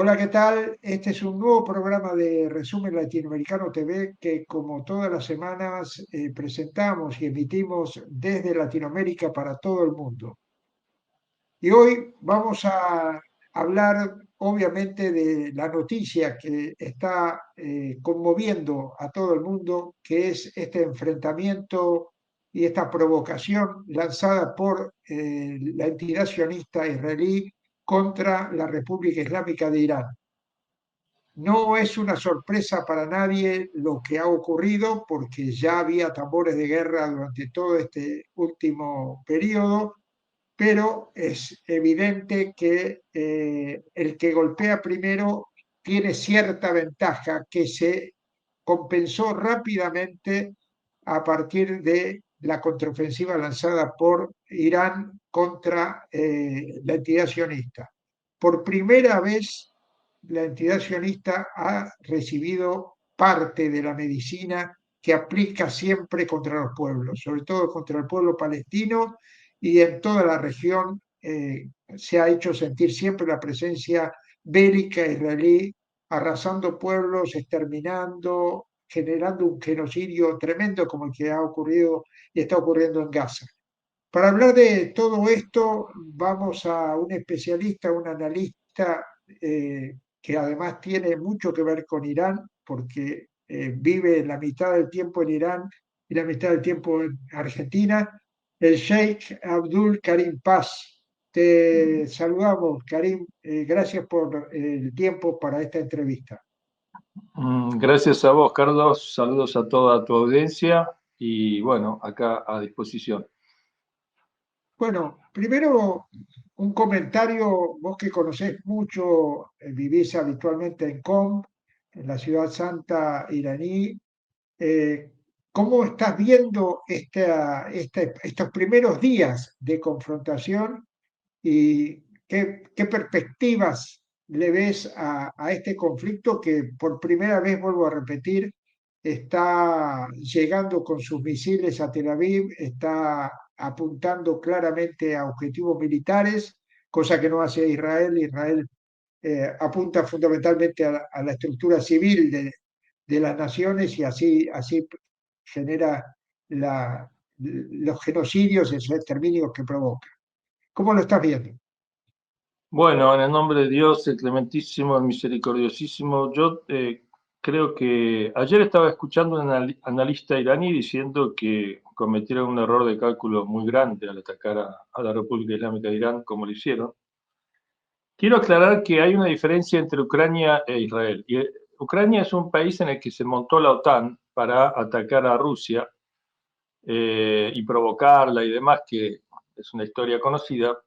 Hola, ¿qué tal? Este es un nuevo programa de Resumen Latinoamericano TV que, como todas las semanas, presentamos y emitimos desde Latinoamérica para todo el mundo. Y hoy vamos a hablar, obviamente, de la noticia que está conmoviendo a todo el mundo, que es este enfrentamiento y esta provocación lanzada por la entidad sionista israelí contra la República Islámica de Irán. No es una sorpresa para nadie lo que ha ocurrido, porque ya había tambores de guerra durante todo este último periodo, pero es evidente que el que golpea primero tiene cierta ventaja que se compensó rápidamente a partir de la contraofensiva lanzada por Irán contra la entidad sionista. Por primera vez, la entidad sionista ha recibido parte de la medicina que aplica siempre contra los pueblos, sobre todo contra el pueblo palestino, y en toda la región se ha hecho sentir siempre la presencia bélica israelí, arrasando pueblos, exterminando, generando un genocidio tremendo como el que ha ocurrido y está ocurriendo en Gaza. Para hablar de todo esto, vamos a un especialista, un analista que además tiene mucho que ver con Irán, porque vive la mitad del tiempo en Irán y la mitad del tiempo en Argentina, el Sheikh Abdul Karim Paz. Te saludamos, Karim. Gracias por el tiempo para esta entrevista. Gracias a vos, Carlos. Saludos a toda tu audiencia y bueno, acá a disposición. Bueno, primero un comentario, vos que conocés mucho, vivís habitualmente en Qom, en la ciudad santa iraní, eh, ¿cómo estás viendo estos primeros días de confrontación y qué perspectivas le ves a este conflicto que por primera vez, vuelvo a repetir, está llegando con sus misiles a Tel Aviv, está apuntando claramente a objetivos militares, cosa que no hace Israel? Israel apunta fundamentalmente a la estructura civil de las naciones y así genera los genocidios y los exterminios que provoca. ¿Cómo lo estás viendo? Bueno, en el nombre de Dios, el clementísimo, el misericordiosísimo, yo creo que ayer estaba escuchando a un analista iraní diciendo que cometieron un error de cálculo muy grande al atacar a la República Islámica de Irán como lo hicieron. Quiero aclarar que hay una diferencia entre Ucrania e Israel. Ucrania es un país en el que se montó la OTAN para atacar a Rusia y provocarla y demás, que es una historia conocida,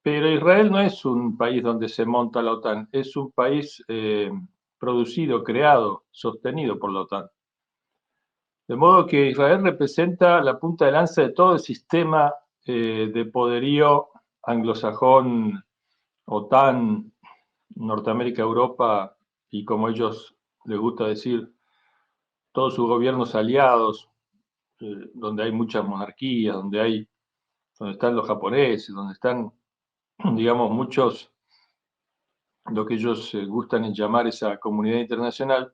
pero Israel no es un país donde se monta la OTAN, es un país producido, creado, sostenido por la OTAN. De modo que Israel representa la punta de lanza de todo el sistema de poderío anglosajón, OTAN, Norteamérica, Europa y, como ellos les gusta decir, todos sus gobiernos aliados, donde hay muchas monarquías, donde están los japoneses, donde están, digamos, muchos, lo que ellos gustan en llamar esa comunidad internacional,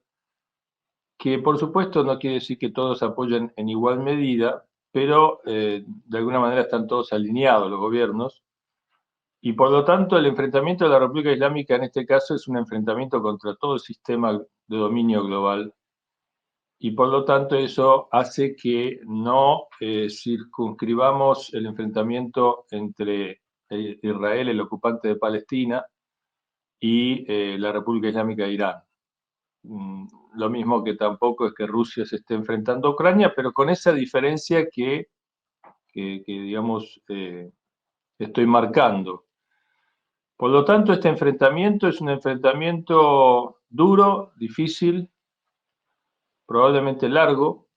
que por supuesto no quiere decir que todos apoyen en igual medida, pero de alguna manera están todos alineados los gobiernos, y por lo tanto el enfrentamiento de la República Islámica en este caso es un enfrentamiento contra todo el sistema de dominio global, y por lo tanto eso hace que no circunscribamos el enfrentamiento entre Israel, el ocupante de Palestina, y la República Islámica de Irán. Lo mismo que tampoco es que Rusia se esté enfrentando a Ucrania, pero con esa diferencia que digamos, estoy marcando. Por lo tanto, este enfrentamiento es un enfrentamiento duro, difícil, probablemente largo,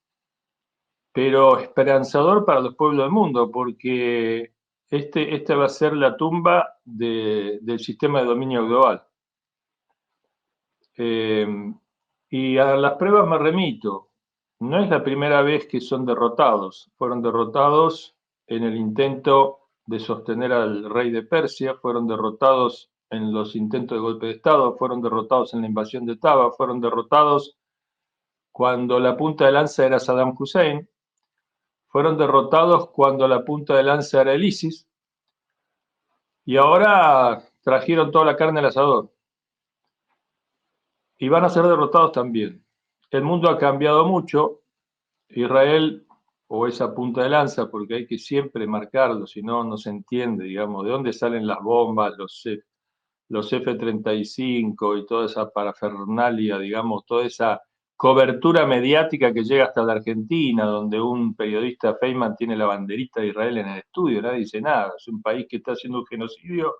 pero esperanzador para los pueblos del mundo, porque esta va a ser la tumba del sistema de dominio global. Y a las pruebas me remito. No es la primera vez que son derrotados. Fueron derrotados en el intento de sostener al rey de Persia, fueron derrotados en los intentos de golpe de Estado, fueron derrotados en la invasión de Taba, fueron derrotados cuando la punta de lanza era Saddam Hussein, fueron derrotados cuando la punta de lanza era el ISIS, y ahora trajeron toda la carne al asador. Y van a ser derrotados también. El mundo ha cambiado mucho. Israel, o esa punta de lanza, porque hay que siempre marcarlo, si no, no se entiende, digamos, de dónde salen las bombas, los F-35 y toda esa parafernalia, digamos, toda esa cobertura mediática que llega hasta la Argentina, donde un periodista Feynman tiene la banderita de Israel en el estudio, nadie dice nada. Es un país que está haciendo un genocidio,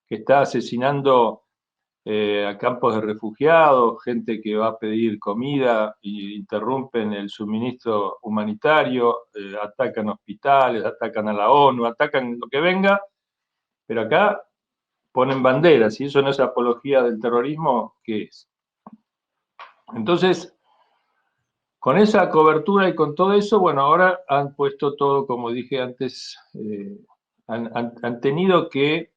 que está asesinando a campos de refugiados, gente que va a pedir comida e interrumpen el suministro humanitario, atacan hospitales, atacan a la ONU, atacan lo que venga, pero acá ponen banderas, y eso no es apología del terrorismo, ¿qué es? Entonces, con esa cobertura y con todo eso, bueno, ahora han puesto todo, como dije antes, han tenido que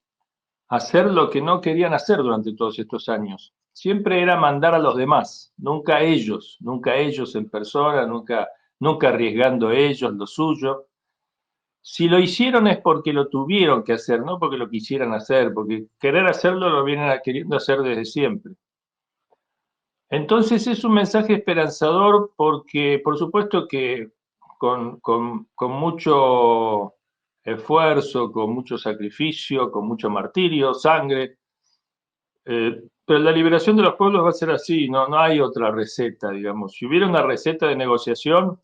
hacer lo que no querían hacer durante todos estos años. Siempre era mandar a los demás, nunca ellos en persona, nunca arriesgando ellos lo suyo. Si lo hicieron es porque lo tuvieron que hacer, no porque lo quisieran hacer, porque querer hacerlo lo vienen queriendo hacer desde siempre. Entonces es un mensaje esperanzador porque, por supuesto que con mucho esfuerzo, con mucho sacrificio, con mucho martirio, sangre, pero la liberación de los pueblos va a ser así, no hay otra receta, digamos. Si hubiera una receta de negociación,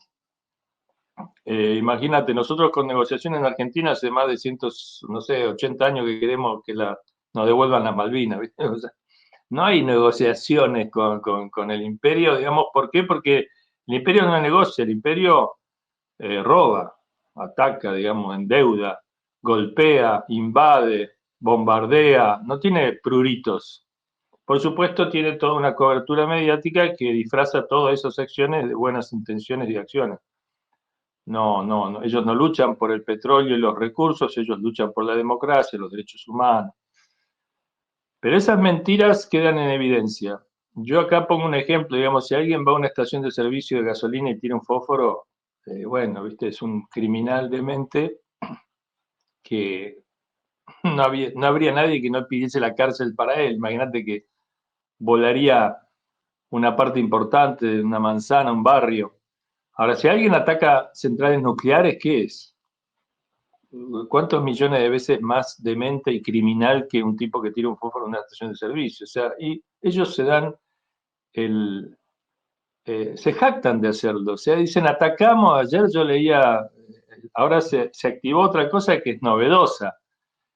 imagínate, nosotros con negociación en Argentina hace más de 80 años que queremos que nos devuelvan las Malvinas, ¿viste? O sea, no hay negociaciones con el imperio, digamos, ¿por qué? Porque el imperio no negocia, el imperio roba, ataca, digamos, endeuda, golpea, invade, bombardea, no tiene pruritos. Por supuesto, tiene toda una cobertura mediática que disfraza todas esas acciones de buenas intenciones y acciones. No, ellos no luchan por el petróleo y los recursos, ellos luchan por la democracia, los derechos humanos. Pero esas mentiras quedan en evidencia. Yo acá pongo un ejemplo, digamos, si alguien va a una estación de servicio de gasolina y tira un fósforo, bueno, viste, es un criminal de mente que no habría nadie que no pidiese la cárcel para él. Imagínate que volaría una parte importante de una manzana, un barrio. Ahora, si alguien ataca centrales nucleares, ¿qué es? ¿Cuántos millones de veces más demente y criminal que un tipo que tira un fósforo en una estación de servicio? O sea, y ellos se dan el... se jactan de hacerlo. O sea, dicen, atacamos, ayer yo leía, ahora se activó otra cosa que es novedosa.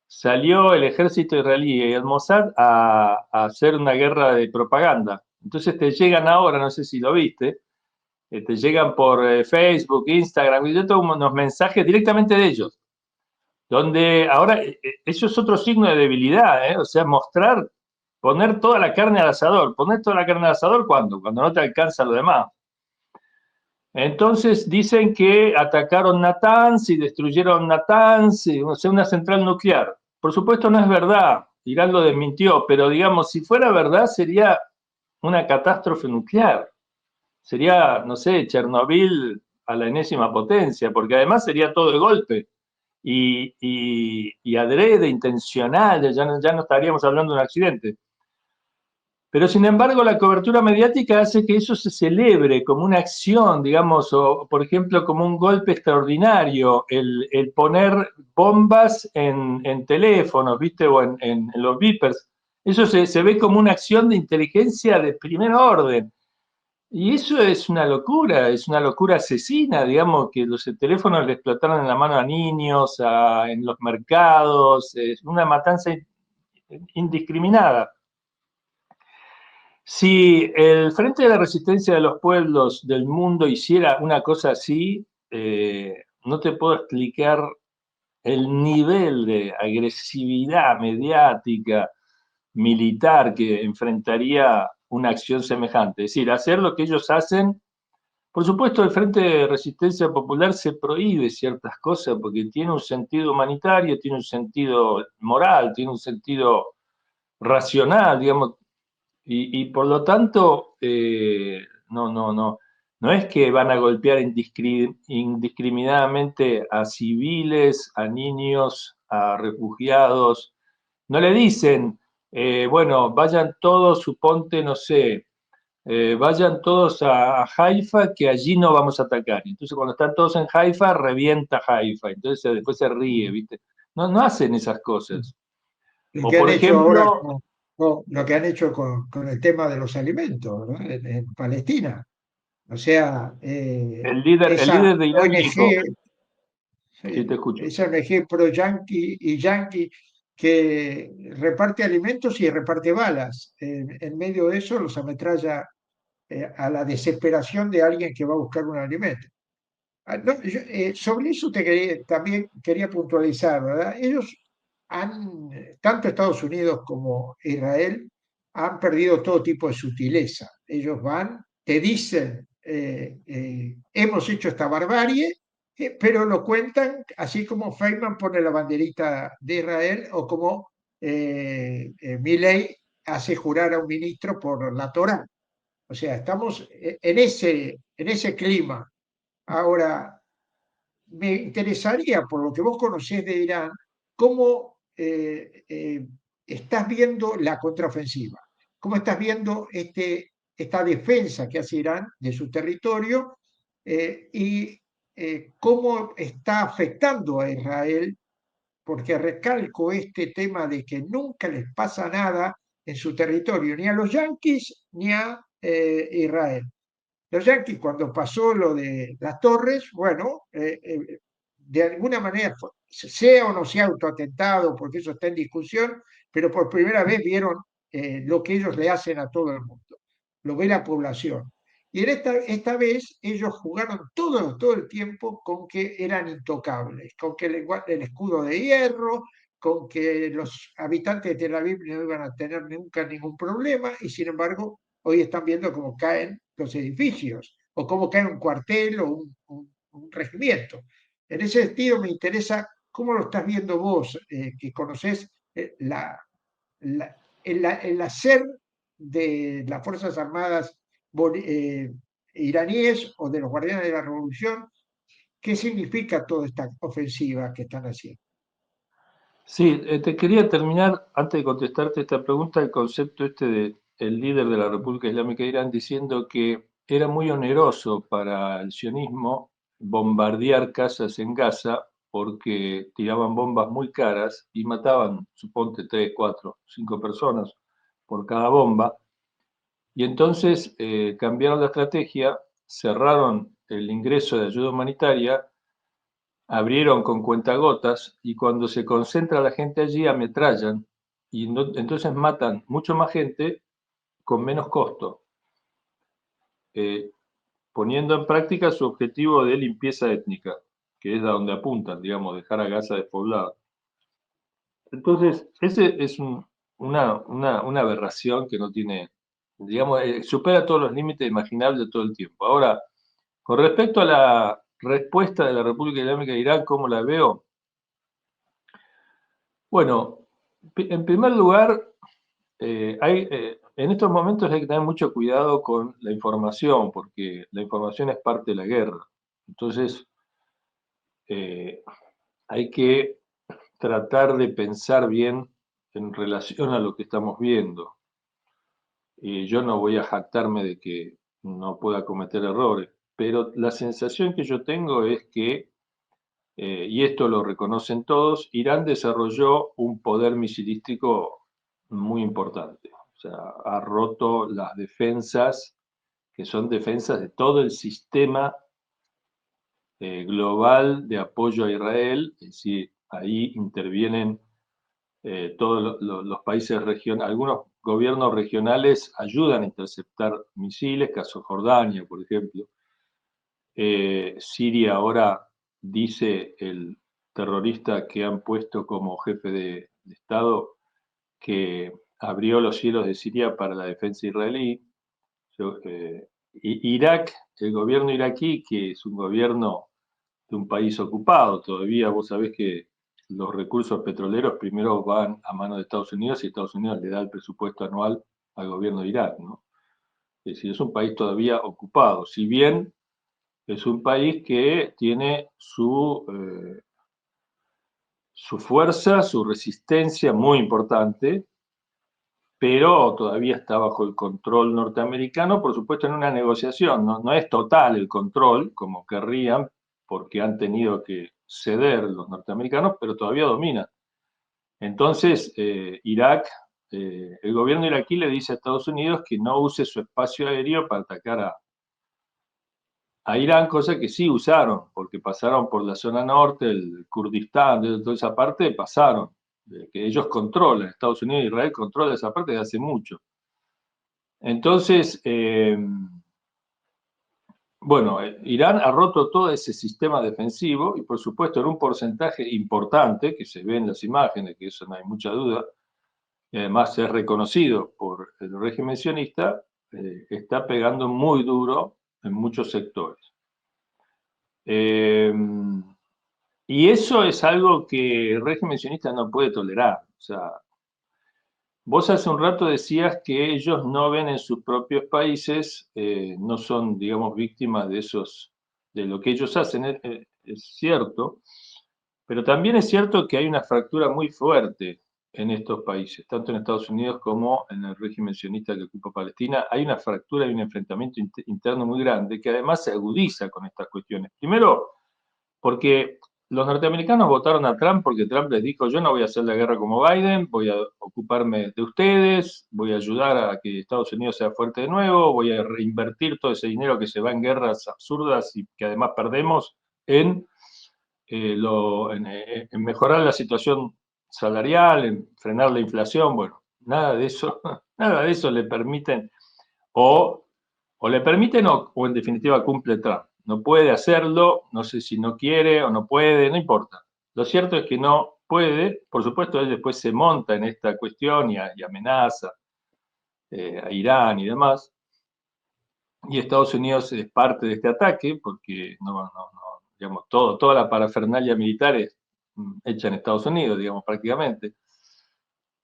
Salió el ejército israelí y el Mossad a hacer una guerra de propaganda. Entonces te llegan ahora, no sé si lo viste, te llegan por Facebook, Instagram, y yo tengo unos mensajes directamente de ellos, donde ahora eso es otro signo de debilidad, o sea, poner toda la carne al asador. ¿Poner toda la carne al asador cuándo? Cuando no te alcanza lo demás. Entonces dicen que atacaron Natanz y destruyeron Natanz, o sea, una central nuclear. Por supuesto no es verdad, Irán lo desmintió, pero digamos, si fuera verdad sería una catástrofe nuclear. Sería, no sé, Chernobyl a la enésima potencia, porque además sería todo de golpe. Y adrede, intencional, ya no estaríamos hablando de un accidente. Pero sin embargo, la cobertura mediática hace que eso se celebre como una acción, digamos, o por ejemplo, como un golpe extraordinario, el poner bombas en teléfonos, ¿viste? O en los beepers. Eso se ve como una acción de inteligencia de primer orden. Y eso es una locura asesina, digamos, que los teléfonos le explotaron en la mano a niños, en los mercados, es una matanza indiscriminada. Si el Frente de la Resistencia de los Pueblos del Mundo hiciera una cosa así, no te puedo explicar el nivel de agresividad mediática, militar que enfrentaría una acción semejante. Es decir, hacer lo que ellos hacen. Por supuesto, el Frente de Resistencia Popular se prohíbe ciertas cosas porque tiene un sentido humanitario, tiene un sentido moral, tiene un sentido racional, digamos, y por lo tanto, no es que van a golpear indiscriminadamente a civiles, a niños, a refugiados. No le dicen, bueno, vayan todos, suponte, no sé, vayan todos a Haifa, que allí no vamos a atacar. Entonces, cuando están todos en Haifa, revienta Haifa. Entonces, después se ríe, ¿viste? No hacen esas cosas. Lo O, que han por hecho ahora ejemplo, lo que han hecho con el tema de los alimentos, ¿no? En Palestina. O sea, el esa líder de Irán dijo, ONG, sí, te sí, escucho. esa ONG pro-yanqui y yanqui que reparte alimentos y reparte balas. En medio de eso los ametralla a la desesperación de alguien que va a buscar un alimento. No, sobre eso también quería puntualizar, ¿verdad? Ellos tanto Estados Unidos como Israel, han perdido todo tipo de sutileza. Ellos van, te dicen, hemos hecho esta barbarie, pero lo cuentan así como Feynman pone la banderita de Israel o como Milei hace jurar a un ministro por la Torá. O sea, estamos en ese clima. Ahora, me interesaría, por lo que vos conocés de Irán, cómo estás viendo la contraofensiva, cómo estás viendo esta defensa que hace Irán de su territorio y cómo está afectando a Israel, porque recalco este tema de que nunca les pasa nada en su territorio, ni a los yanquis ni a Israel. Los Yankees, cuando pasó lo de las torres, bueno, de alguna manera, sea o no sea autoatentado, porque eso está en discusión, pero por primera vez vieron lo que ellos le hacen a todo el mundo, lo ve la población. Y en esta vez ellos jugaron todo el tiempo con que eran intocables, con que el escudo de hierro, con que los habitantes de Tel Aviv no iban a tener nunca ningún problema, y sin embargo hoy están viendo cómo caen los edificios o cómo cae un cuartel o un regimiento. En ese sentido me interesa cómo lo estás viendo vos, que conocés el hacer de las Fuerzas Armadas iraníes o de los guardianes de la revolución, qué significa toda esta ofensiva que están haciendo. Sí, te quería terminar, antes de contestarte esta pregunta, el concepto este de el líder de la República Islámica de Irán diciendo que era muy oneroso para el sionismo bombardear casas en Gaza porque tiraban bombas muy caras y mataban, suponte, 3, 4, 5 personas por cada bomba. Y entonces cambiaron la estrategia, cerraron el ingreso de ayuda humanitaria, abrieron con cuentagotas y cuando se concentra la gente allí ametrallan y entonces matan mucho más gente con menos costo, eh, poniendo en práctica su objetivo de limpieza étnica, que es a donde apuntan, digamos, dejar a Gaza despoblada. Entonces, ese es una aberración que no tiene, digamos, supera todos los límites imaginables de todo el tiempo. Ahora, con respecto a la respuesta de la República Islámica de Irán, ¿cómo la veo? Bueno, en primer lugar, en estos momentos hay que tener mucho cuidado con la información, porque la información es parte de la guerra. Entonces, eh, hay que tratar de pensar bien en relación a lo que estamos viendo. Yo no voy a jactarme de que no pueda cometer errores, pero la sensación que yo tengo es que, y esto lo reconocen todos, Irán desarrolló un poder misilístico muy importante. O sea, ha roto las defensas, que son defensas de todo el sistema global de apoyo a Israel, es decir, ahí intervienen todos los países regionales, algunos gobiernos regionales ayudan a interceptar misiles, caso Jordania, por ejemplo. Siria ahora dice el terrorista que han puesto como jefe de Estado que abrió los cielos de Siria para la defensa israelí. Irak, el gobierno iraquí, que es un gobierno de un país ocupado, todavía vos sabés que los recursos petroleros primero van a manos de Estados Unidos y Estados Unidos le da el presupuesto anual al gobierno de Irak, ¿no? Es decir, es un país todavía ocupado, si bien es un país que tiene su fuerza, su resistencia muy importante, pero todavía está bajo el control norteamericano, por supuesto en una negociación, no es total el control, como querrían, porque han tenido que ceder los norteamericanos, pero todavía dominan. Entonces, Irak, el gobierno iraquí le dice a Estados Unidos que no use su espacio aéreo para atacar a Irán, cosa que sí usaron, porque pasaron por la zona norte, el Kurdistán, de toda esa parte, pasaron, que ellos controlan, Estados Unidos e Israel controlan esa parte desde hace mucho. Entonces, bueno, Irán ha roto todo ese sistema defensivo y por supuesto en un porcentaje importante, que se ve en las imágenes, que eso no hay mucha duda, y además es reconocido por el régimen sionista, está pegando muy duro en muchos sectores. Y eso es algo que el régimen sionista no puede tolerar. O sea, vos hace un rato decías que ellos no ven en sus propios países, no son, digamos, víctimas de lo que ellos hacen. Es cierto, pero también es cierto que hay una fractura muy fuerte en estos países, tanto en Estados Unidos como en el régimen sionista que ocupa Palestina. Hay una fractura y un enfrentamiento interno muy grande que además se agudiza con estas cuestiones. Primero, porque los norteamericanos votaron a Trump porque Trump les dijo: yo no voy a hacer la guerra como Biden, voy a ocuparme de ustedes, voy a ayudar a que Estados Unidos sea fuerte de nuevo, voy a reinvertir todo ese dinero que se va en guerras absurdas y que además perdemos en, en mejorar la situación salarial, en frenar la inflación. Bueno, nada de eso, nada de eso le permiten, o le permiten o en definitiva cumple Trump. No puede hacerlo, no sé si no quiere o no puede, no importa. Lo cierto es que no puede, por supuesto él después se monta en esta cuestión y amenaza a Irán y demás, y Estados Unidos es parte de este ataque, porque digamos, toda la parafernalia militar es hecha en Estados Unidos, digamos, prácticamente,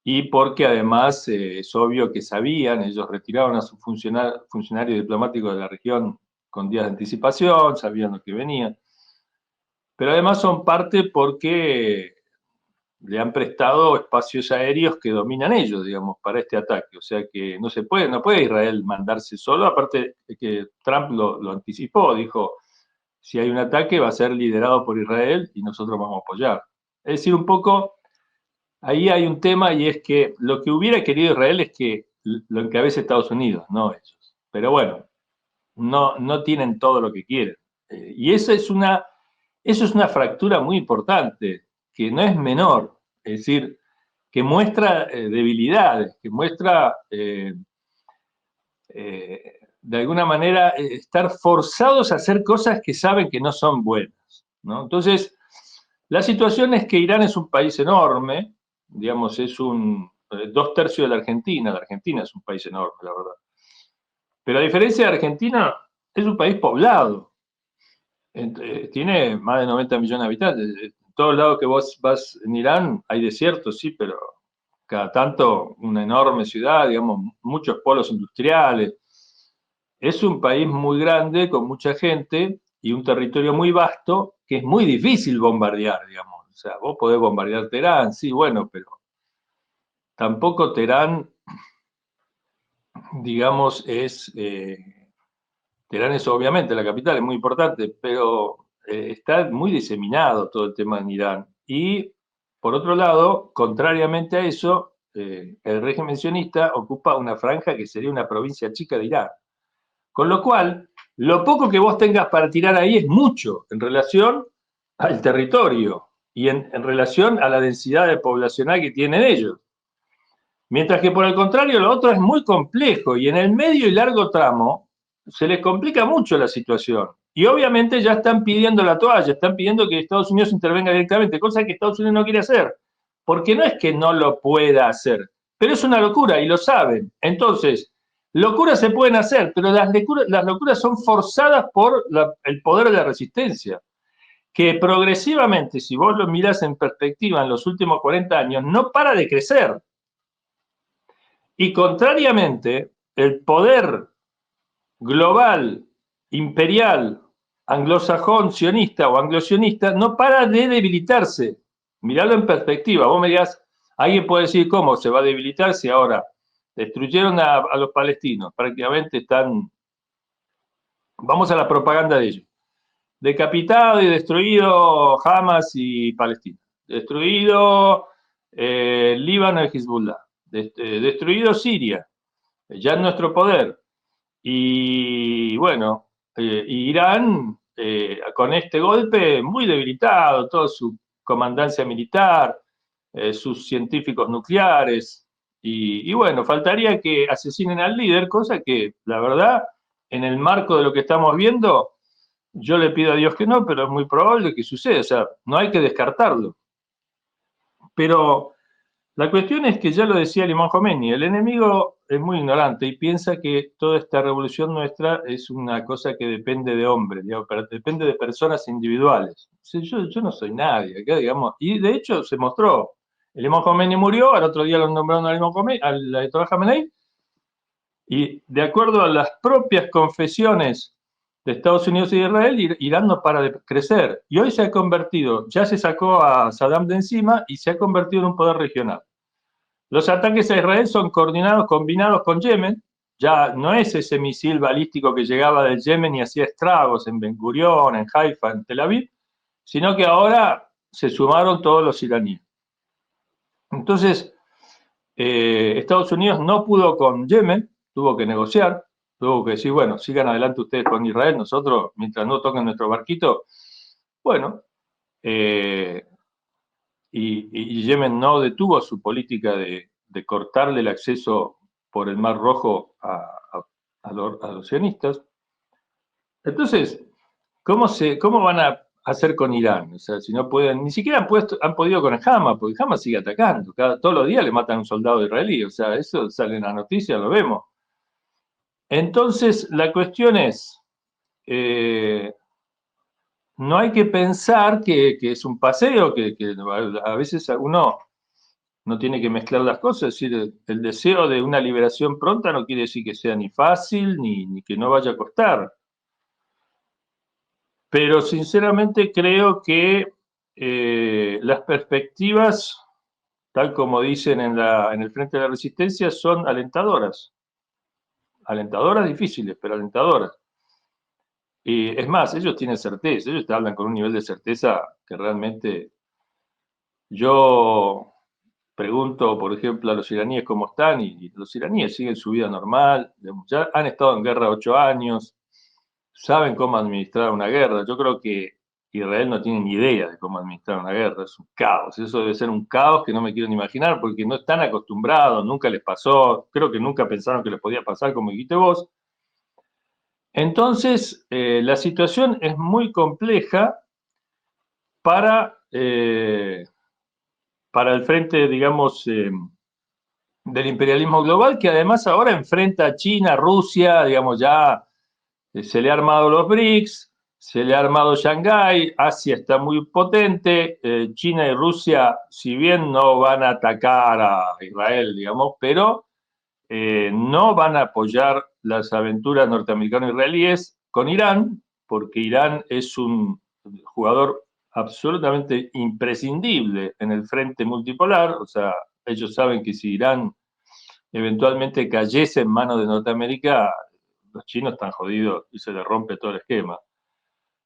y porque además es obvio que sabían, ellos retiraron a sus funcionarios diplomáticos de la región con días de anticipación, sabían lo que venía, pero además son parte porque le han prestado espacios aéreos que dominan ellos, digamos, para este ataque. O sea que no puede Israel mandarse solo, aparte de que Trump lo anticipó, dijo: si hay un ataque va a ser liderado por Israel y nosotros vamos a apoyar. Es decir, un poco, ahí hay un tema, y es que lo que hubiera querido Israel es que lo encabece Estados Unidos, no ellos. Pero bueno, no tienen todo lo que quieren. Y eso es una fractura muy importante, que no es menor, es decir, que muestra debilidades, que muestra, de alguna manera, estar forzados a hacer cosas que saben que no son buenas, ¿no? Entonces, la situación es que Irán es un país enorme, digamos, es 2/3 de la Argentina es un país enorme, la verdad. Pero a diferencia de Argentina, es un país poblado, tiene más de 90 millones de habitantes. En todos lados que vos vas en Irán hay desiertos, sí, pero cada tanto una enorme ciudad, digamos, muchos polos industriales. Es un país muy grande, con mucha gente y un territorio muy vasto que es muy difícil bombardear, digamos. O sea, vos podés bombardear Teherán, sí, bueno, pero tampoco Teherán, digamos, Teherán es obviamente la capital, es muy importante, pero está muy diseminado todo el tema en Irán. Y, por otro lado, contrariamente a eso, el régimen sionista ocupa una franja que sería una provincia chica de Irán. Con lo cual, lo poco que vos tengas para tirar ahí es mucho en relación al territorio y en relación a la densidad poblacional que tienen ellos. Mientras que por el contrario, lo otro es muy complejo y en el medio y largo tramo se les complica mucho la situación. Y obviamente ya están pidiendo la toalla, están pidiendo que Estados Unidos intervenga directamente, cosa que Estados Unidos no quiere hacer. Porque no es que no lo pueda hacer, pero es una locura y lo saben. Entonces, locuras se pueden hacer, pero las locuras son forzadas por el poder de la resistencia. que progresivamente, si vos lo mirás en perspectiva en los últimos 40 años, no para de crecer. Y contrariamente, el poder global, imperial, anglosajón, sionista o anglosionista, no para de debilitarse. Miralo en perspectiva. Vos me dirás, alguien puede decir cómo se va a debilitar si ahora destruyeron a los palestinos, prácticamente están, vamos a la propaganda de ellos, decapitado y destruido Hamas y Palestina, destruido Líbano y Hezbollah, destruido Siria, ya en nuestro poder. Y bueno, Irán, con este golpe muy debilitado, toda su comandancia militar, sus científicos nucleares, y bueno, faltaría que asesinen al líder, cosa que la verdad, en el marco de lo que estamos viendo, yo le pido a Dios que no, pero es muy probable que suceda, o sea, no hay que descartarlo. Pero la cuestión es que ya lo decía el Imam Khomeini, el enemigo es muy ignorante y piensa que toda esta revolución nuestra es una cosa que depende de hombres, digamos, depende de personas individuales. O sea, yo no soy nadie, acá, digamos, y de hecho se mostró. El Imam Khomeini murió, al otro día lo nombraron al Imam Khomeini, al Ayatollah Khamenei, y de acuerdo a las propias confesiones de Estados Unidos y de Israel, Irán no para de crecer. Y hoy se ha convertido, ya se sacó a Saddam de encima y se ha convertido en un poder regional. Los ataques a Israel son coordinados, combinados con Yemen. Ya no es ese misil balístico que llegaba del Yemen y hacía estragos en Ben Gurión, en Haifa, en Tel Aviv, sino que ahora se sumaron todos los iraníes. Entonces, Estados Unidos no pudo con Yemen, tuvo que negociar, tuvo que decir, bueno, sigan adelante ustedes con Israel, nosotros, mientras no toquen nuestro barquito, bueno, eh, y Yemen no detuvo su política de cortarle el acceso por el Mar Rojo a los sionistas. Entonces, ¿cómo van a hacer con Irán? O sea, si no pueden, ni siquiera han podido con el Hamas, porque el Hamas sigue atacando. Todos los días le matan a un soldado israelí. O sea, eso sale en la noticia, lo vemos. Entonces, la cuestión es, eh, no hay que pensar que es un paseo, que a veces uno no tiene que mezclar las cosas, es decir, el deseo de una liberación pronta no quiere decir que sea ni fácil ni que no vaya a costar. Pero sinceramente creo que las perspectivas, tal como dicen en el Frente de la Resistencia, son alentadoras. Alentadoras difíciles, pero alentadoras. Y es más, ellos tienen certeza, ellos te hablan con un nivel de certeza que realmente yo pregunto, por ejemplo, a los iraníes cómo están y los iraníes siguen su vida normal, ya han estado en guerra 8 años, saben cómo administrar una guerra. Yo creo que Israel no tiene ni idea de cómo administrar una guerra, es un caos. Eso debe ser un caos que no me quiero ni imaginar porque no están acostumbrados, nunca les pasó, creo que nunca pensaron que les podía pasar como dijiste vos. Entonces, la situación es muy compleja para, para el frente, digamos, del imperialismo global, que además ahora enfrenta a China, Rusia, digamos, ya se le ha armado los BRICS, se le ha armado Shanghái, Asia está muy potente, China y Rusia, si bien no van a atacar a Israel, digamos, pero no van a apoyar las aventuras norteamericano-israelíes con Irán, porque Irán es un jugador absolutamente imprescindible en el frente multipolar, o sea, ellos saben que si Irán eventualmente cayese en manos de Norteamérica, los chinos están jodidos y se les rompe todo el esquema.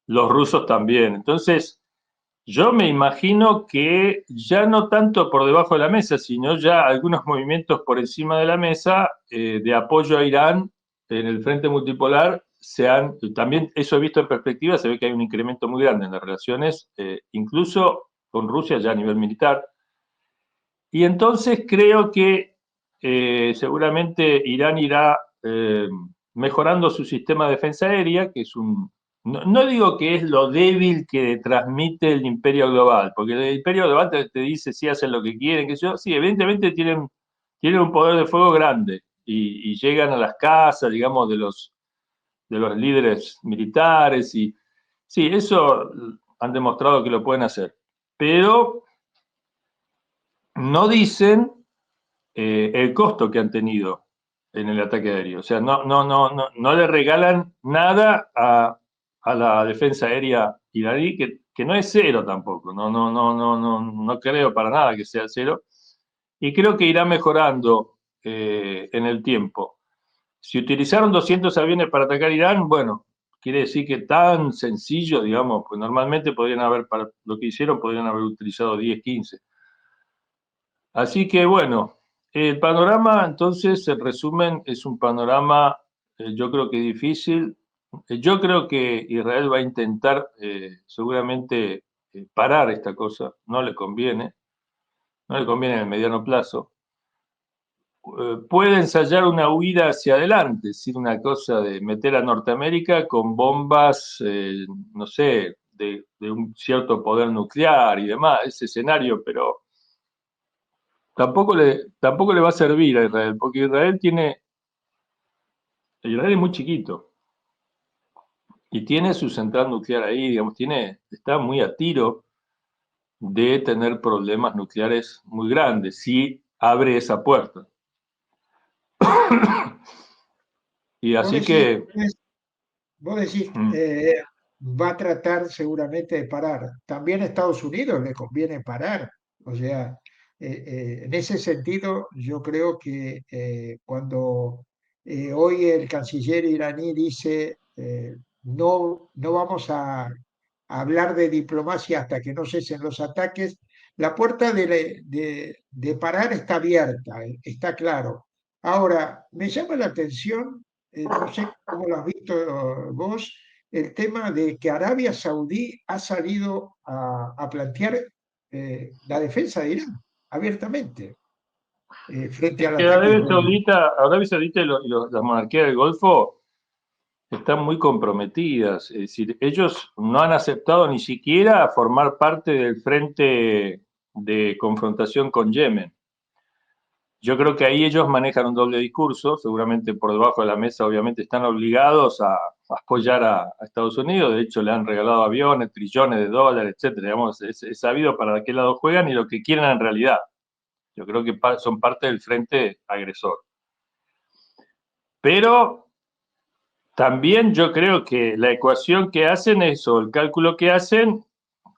Los rusos también. Entonces, yo me imagino que ya no tanto por debajo de la mesa, sino ya algunos movimientos por encima de la mesa de apoyo a Irán en el frente multipolar también eso he visto en perspectiva, se ve que hay un incremento muy grande en las relaciones, incluso con Rusia ya a nivel militar. Y entonces creo que seguramente Irán irá mejorando su sistema de defensa aérea, que es no digo que es lo débil que transmite el imperio global, porque el imperio global te dice si hacen lo que quieren, que yo, sí, evidentemente tienen un poder de fuego grande y llegan a las casas, digamos, de los líderes militares y sí, eso han demostrado que lo pueden hacer. Pero no dicen el costo que han tenido en el ataque aéreo. O sea, no le regalan nada a la defensa aérea iraní, que no es cero tampoco. No creo para nada que sea cero. Y creo que irá mejorando en el tiempo. Si utilizaron 200 aviones para atacar Irán, bueno, quiere decir que tan sencillo, digamos, pues normalmente podrían haber, para lo que hicieron, podrían haber utilizado 10, 15. Así que bueno, el panorama, entonces, el resumen, es un panorama, yo creo que difícil. Yo creo que Israel va a intentar seguramente parar esta cosa, no le conviene en el mediano plazo. Puede ensayar una huida hacia adelante, es decir, una cosa de meter a Norteamérica con bombas, no sé, de un cierto poder nuclear y demás, ese escenario, pero tampoco le va a servir a Israel, porque Israel es muy chiquito y tiene su central nuclear ahí, digamos, está muy a tiro de tener problemas nucleares muy grandes si abre esa puerta. Y Vos así decís, que vos decís, mm, va a tratar seguramente de parar. También a Estados Unidos le conviene parar. O sea, en ese sentido, yo creo que cuando hoy el canciller iraní dice no vamos a hablar de diplomacia hasta que no cesen los ataques, la puerta de parar está abierta, está claro. Ahora, me llama la atención, no sé cómo lo has visto vos, el tema de que Arabia Saudí ha salido a plantear la defensa de Irán abiertamente frente es al que ataque israelí. Arabia Saudita las monarquías del Golfo están muy comprometidas. Es decir, ellos no han aceptado ni siquiera formar parte del frente de confrontación con Yemen. Yo creo que ahí ellos manejan un doble discurso, seguramente por debajo de la mesa obviamente están obligados a apoyar a Estados Unidos, de hecho le han regalado aviones, trillones de dólares, etcétera. Digamos, es sabido para qué lado juegan y lo que quieren en realidad. Yo creo que son parte del frente agresor. Pero también yo creo que la ecuación que hacen es, o el cálculo que hacen,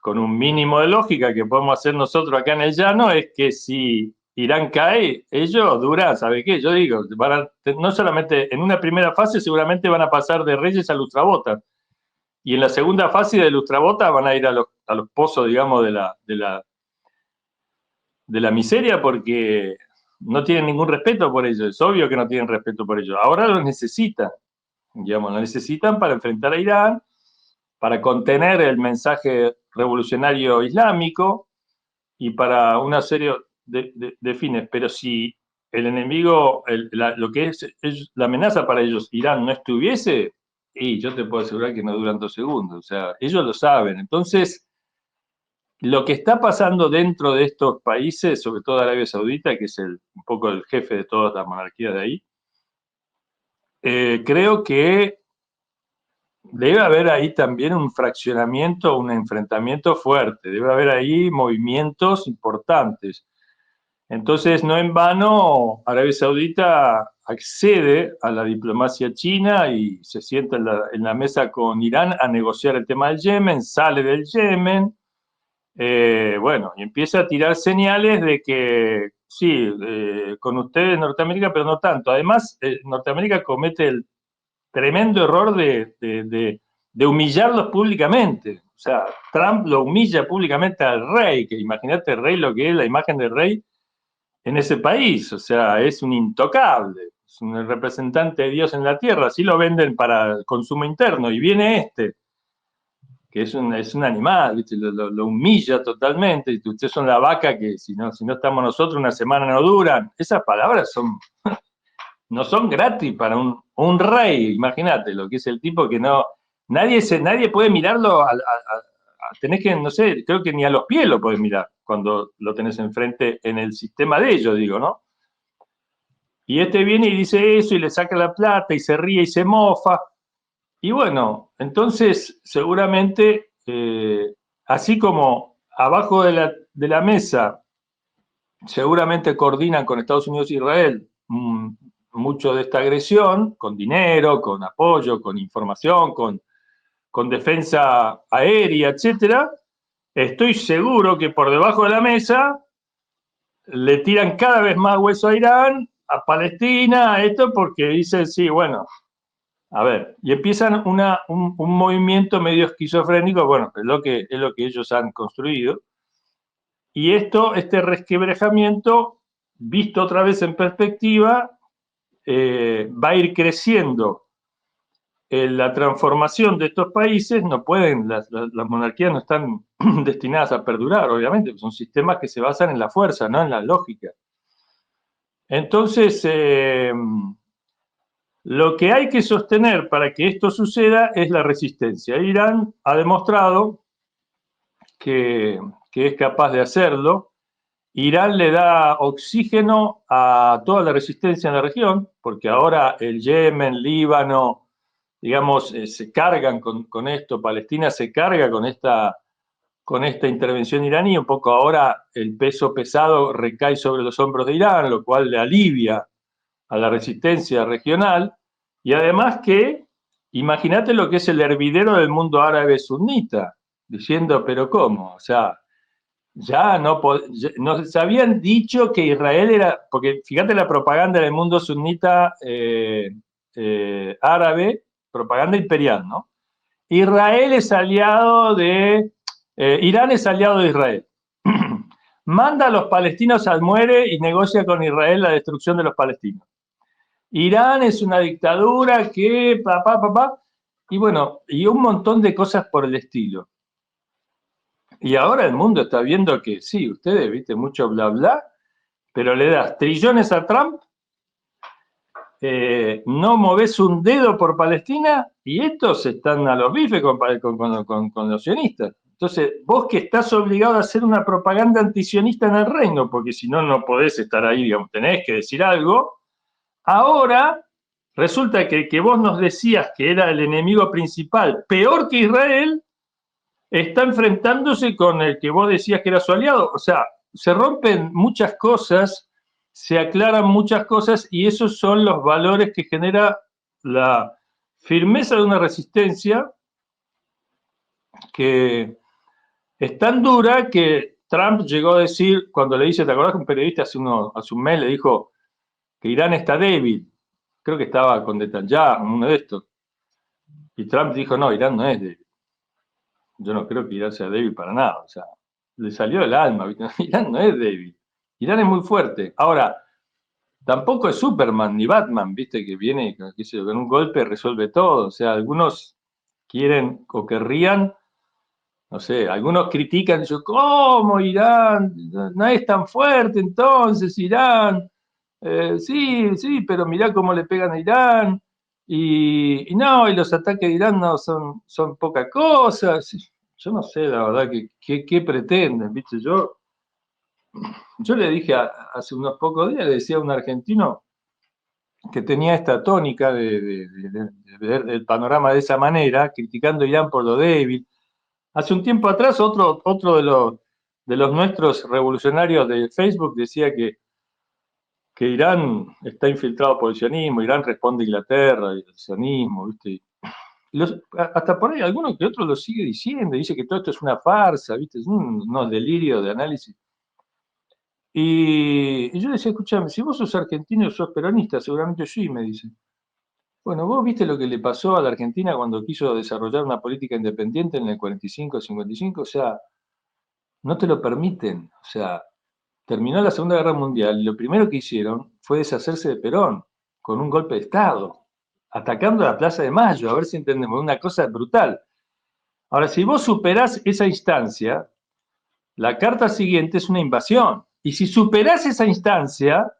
con un mínimo de lógica que podemos hacer nosotros acá en el llano, es que si Irán cae, ellos duran, ¿sabe qué? Yo digo, no solamente en una primera fase seguramente van a pasar de reyes a lustrabotas, y en la segunda fase de lustrabotas van a ir a los pozos, digamos, de la miseria, porque no tienen ningún respeto por ellos, es obvio que no tienen respeto por ellos. Ahora los necesitan, digamos, lo necesitan para enfrentar a Irán, para contener el mensaje revolucionario islámico y para una serie de fines. Pero si el enemigo, lo que es la amenaza para ellos, Irán, no estuviese, y yo te puedo asegurar que no duran 2 segundos. O sea, ellos lo saben. Entonces, lo que está pasando dentro de estos países, sobre todo Arabia Saudita, que es un poco el jefe de todas las monarquías de ahí, creo que debe haber ahí también un fraccionamiento, un enfrentamiento fuerte, debe haber ahí movimientos importantes. Entonces, no en vano, Arabia Saudita accede a la diplomacia china y se sienta en la mesa con Irán a negociar el tema del Yemen, sale del Yemen, bueno, y empieza a tirar señales de que sí, con ustedes Norteamérica, pero no tanto. Además, Norteamérica comete el tremendo error de humillarlos públicamente. O sea, Trump lo humilla públicamente al rey, que imagínate el rey lo que es la imagen del rey en ese país. O sea, es un intocable, es un representante de Dios en la tierra. Así lo venden para el consumo interno. Y viene que es un animal, ¿viste? Lo humilla totalmente. Y ustedes son la vaca que si no estamos nosotros, una semana no duran. Esas palabras no son gratis para un rey, imagínate lo que es el tipo que no, nadie puede mirarlo, tenés que, no sé, creo que ni a los pies lo podés mirar cuando lo tenés enfrente en el sistema de ellos, digo, ¿no? Y este viene y dice eso y le saca la plata y se ríe y se mofa. Y bueno, entonces seguramente así como abajo de la mesa seguramente coordinan con Estados Unidos e Israel mucho de esta agresión, con dinero, con apoyo, con información, con defensa aérea, etcétera, estoy seguro que por debajo de la mesa le tiran cada vez más hueso a Irán, a Palestina, a esto, porque dicen, sí, bueno, a ver, y empiezan un movimiento medio esquizofrénico, bueno, es lo que ellos han construido, y este resquebrajamiento, visto otra vez en perspectiva, va a ir creciendo. La transformación de estos países no pueden, las monarquías no están destinadas a perdurar, obviamente, son sistemas que se basan en la fuerza, no en la lógica. Entonces, lo que hay que sostener para que esto suceda es la resistencia. Irán ha demostrado que es capaz de hacerlo. Irán le da oxígeno a toda la resistencia en la región, porque ahora el Yemen, Líbano, digamos, se cargan con esto, Palestina se carga con esta intervención iraní, un poco ahora el peso pesado recae sobre los hombros de Irán, lo cual le alivia a la resistencia regional, y además que, imagínate lo que es el hervidero del mundo árabe sunita, diciendo, pero ¿cómo? O sea, ya nos habían dicho que Israel era, porque fíjate la propaganda del mundo sunita árabe, propaganda imperial, ¿no? Israel es aliado Irán es aliado de Israel. Manda a los palestinos al muere y negocia con Israel la destrucción de los palestinos. Irán es una dictadura que, y bueno, y un montón de cosas por el estilo. Y ahora el mundo está viendo que sí, ustedes, viste, mucho bla bla, pero le das trillones a Trump, no moves un dedo por Palestina y estos están a los bifes con los sionistas. Entonces, vos que estás obligado a hacer una propaganda antisionista en el reino, porque si no, no podés estar ahí, digamos, tenés que decir algo. Ahora resulta que vos nos decías que era el enemigo principal, peor que Israel, está enfrentándose con el que vos decías que era su aliado. O sea, se rompen muchas cosas, se aclaran muchas cosas y esos son los valores que genera la firmeza de una resistencia que es tan dura que Trump llegó a decir, cuando le dice, ¿te acordás que un periodista hace un mes le dijo que Irán está débil? Creo que estaba con Netanyahu, uno de estos. Y Trump dijo, no, Irán no es débil. Yo no creo que Irán sea débil para nada. O sea, le salió del alma. ¿Viste? Irán no es débil. Irán es muy fuerte. Ahora, tampoco es Superman ni Batman, ¿viste? Que viene qué sé yo, con un golpe resuelve todo. O sea, algunos quieren o querrían, no sé, algunos critican, yo, ¿cómo Irán? No es tan fuerte entonces, Irán. Sí, sí, pero mirá cómo le pegan a Irán. Y no, y los ataques de Irán no son poca cosa. Yo no sé, la verdad, qué pretenden, ¿viste? Yo le dije hace unos pocos días, le decía a un argentino que tenía esta tónica de ver el panorama de esa manera, criticando a Irán por lo débil. Hace un tiempo atrás, otro de los nuestros revolucionarios de Facebook decía que Irán está infiltrado por el sionismo, Irán responde a Inglaterra y el sionismo, ¿viste? Hasta por ahí alguno que otro lo sigue diciendo, dice que todo esto es una farsa, ¿viste? Es unos delirios de análisis. Y yo decía, escúchame, si vos sos argentino y sos peronista, seguramente sí, me dice. Bueno, vos viste lo que le pasó a la Argentina cuando quiso desarrollar una política independiente en el 45-55, o sea, no te lo permiten, o sea, terminó la Segunda Guerra Mundial y lo primero que hicieron fue deshacerse de Perón con un golpe de Estado, atacando a la Plaza de Mayo, a ver si entendemos, una cosa brutal. Ahora, si vos superás esa instancia, la carta siguiente es una invasión. Y si superás esa instancia,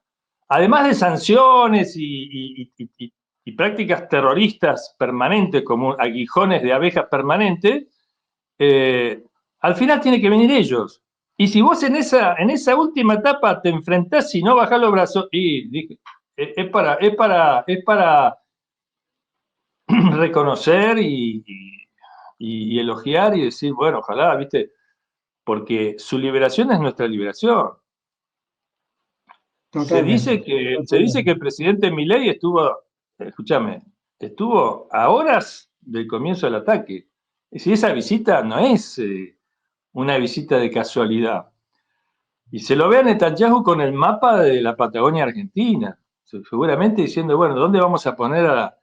además de sanciones y prácticas terroristas permanentes, como aguijones de abejas permanentes, al final tiene que venir ellos. Y si vos en esa última etapa te enfrentás y no bajás los brazos, y dije, es para reconocer y elogiar y decir, bueno, ojalá, ¿viste? Porque su liberación es nuestra liberación. Totalmente, Se dice que totalmente. el presidente Milei estuvo, escúchame, estuvo a horas del comienzo del ataque. Si esa visita no es una visita de casualidad. Y se lo ve a Netanyahu con el mapa de la Patagonia Argentina, seguramente diciendo, bueno, ¿dónde vamos a poner a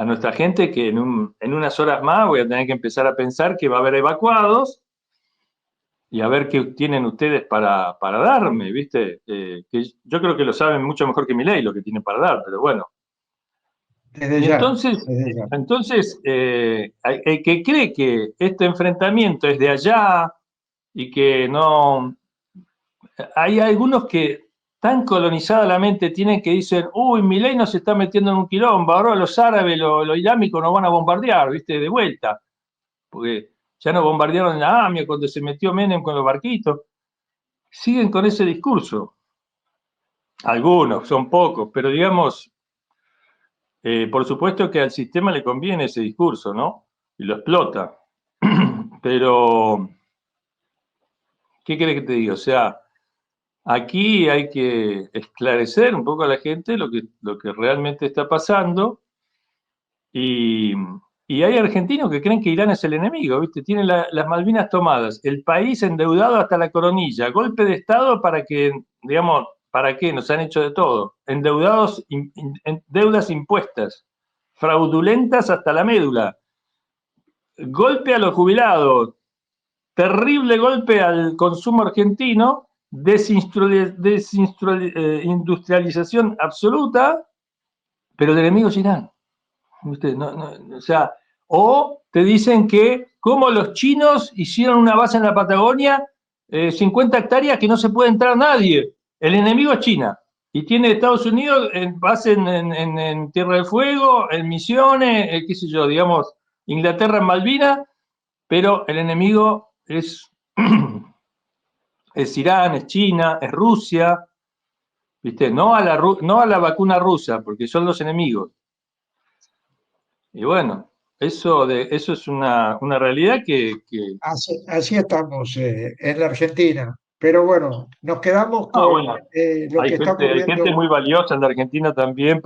nuestra gente que en unas horas más voy a tener que empezar a pensar que va a haber evacuados y a ver qué tienen ustedes para darme, ¿viste? Que yo creo que lo saben mucho mejor que mi ley lo que tienen para dar, pero bueno. Desde Y ya, entonces, desde ya. el que cree que este enfrentamiento es de allá y que no... Hay algunos que tan colonizada la mente tienen que dicen, uy, Milei nos está metiendo en un quilombo, ahora los árabes, los islámicos nos van a bombardear, ¿viste? De vuelta. Porque ya nos bombardearon en la AMIA cuando se metió Menem con los barquitos. Siguen con ese discurso. Algunos, son pocos, pero digamos, por supuesto que al sistema le conviene ese discurso, ¿no? Y lo explota. Pero, ¿qué querés que te diga? O sea, aquí hay que esclarecer un poco a la gente lo que realmente está pasando y, y hay argentinos que creen que Irán es el enemigo, ¿viste? Tienen las Malvinas tomadas, el país endeudado hasta la coronilla, golpe de Estado para que, digamos, ¿para qué? Nos han hecho de todo. Endeudados, deudas impuestas, fraudulentas hasta la médula, golpe a los jubilados, terrible golpe al consumo argentino, desindustrialización absoluta, pero el enemigo es Irán. No, no, o sea, o te dicen que como los chinos hicieron una base en la Patagonia, 50 hectáreas que no se puede entrar nadie. El enemigo es China. Y tiene Estados Unidos en base en Tierra del Fuego, en Misiones, qué sé yo, digamos, Inglaterra en Malvinas, pero el enemigo es Irán, es China, es Rusia, ¿viste? No a la vacuna rusa, porque son los enemigos. Y bueno, eso es una realidad que... Así estamos en la Argentina. Pero bueno, nos quedamos No, con bueno, lo que está hay gente ocurriendo. muy valiosa en la Argentina también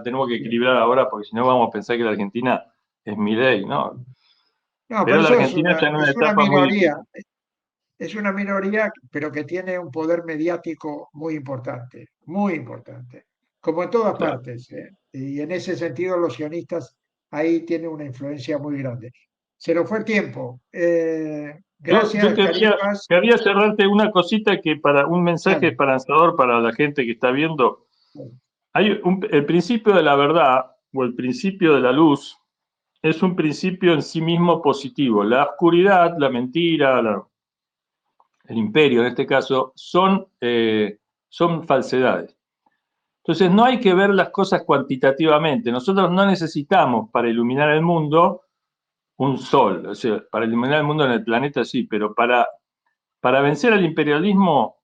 tenemos que equilibrar ahora, porque si no vamos a pensar que la Argentina es mi ley, ¿no? No, pero Pero la eso Argentina está en una es una etapa muy minoría, difícil. es una minoría, pero que tiene un poder mediático muy importante, como en todas Claro. partes. Y en ese sentido, los sionistas ahí tienen una influencia muy grande. Se nos fue el tiempo. Yo Gracias, Karim Paz. quería cerrarte una cosita que para un mensaje Dale. esperanzador para la gente que está viendo. El principio de la verdad o el principio de la luz es un principio en sí mismo positivo. La oscuridad, la mentira, el imperio en este caso, son falsedades. Entonces no hay que ver las cosas cuantitativamente. Nosotros no necesitamos para iluminar el mundo un sol. O sea, para iluminar el mundo en el planeta sí, pero para vencer al imperialismo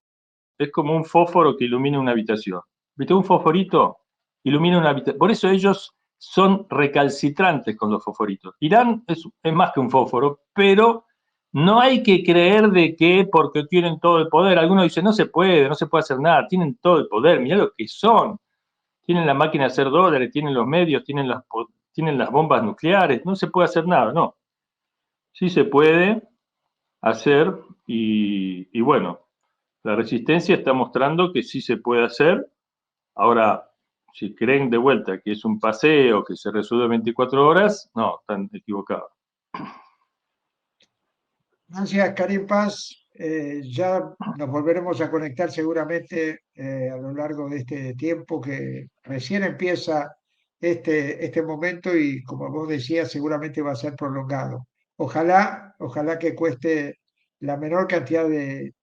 es como un fósforo que ilumina una habitación. ¿Viste? Un fosforito ilumina una habitación. Por eso ellos son recalcitrantes con los fosforitos. Irán es más que un fósforo, pero no hay que creer de que porque tienen todo el poder. Algunos dicen, no se puede hacer nada, tienen todo el poder, mirá lo que son. Tienen la máquina de hacer dólares, tienen los medios, tienen las bombas nucleares, no se puede hacer nada, no. Sí se puede hacer y bueno, la resistencia está mostrando que sí se puede hacer. Ahora, si creen de vuelta que es un paseo que se resuelve en 24 horas, no, están equivocados. Gracias, Karim Paz. Ya nos volveremos a conectar seguramente a lo largo de este tiempo que recién empieza este momento y como vos decías, seguramente va a ser prolongado. Ojalá que cueste la menor cantidad de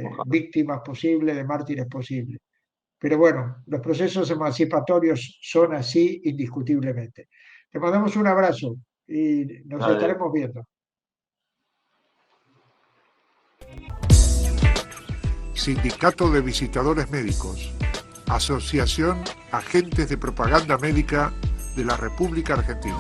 Ojalá. víctimas posible, de mártires posible. Pero bueno, los procesos emancipatorios son así indiscutiblemente. Te mandamos un abrazo y nos Dale. estaremos viendo. Sindicato de Visitadores Médicos, Asociación Agentes de Propaganda Médica de la República Argentina.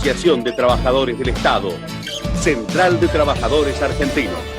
Asociación de Trabajadores del Estado. Central de Trabajadores Argentinos.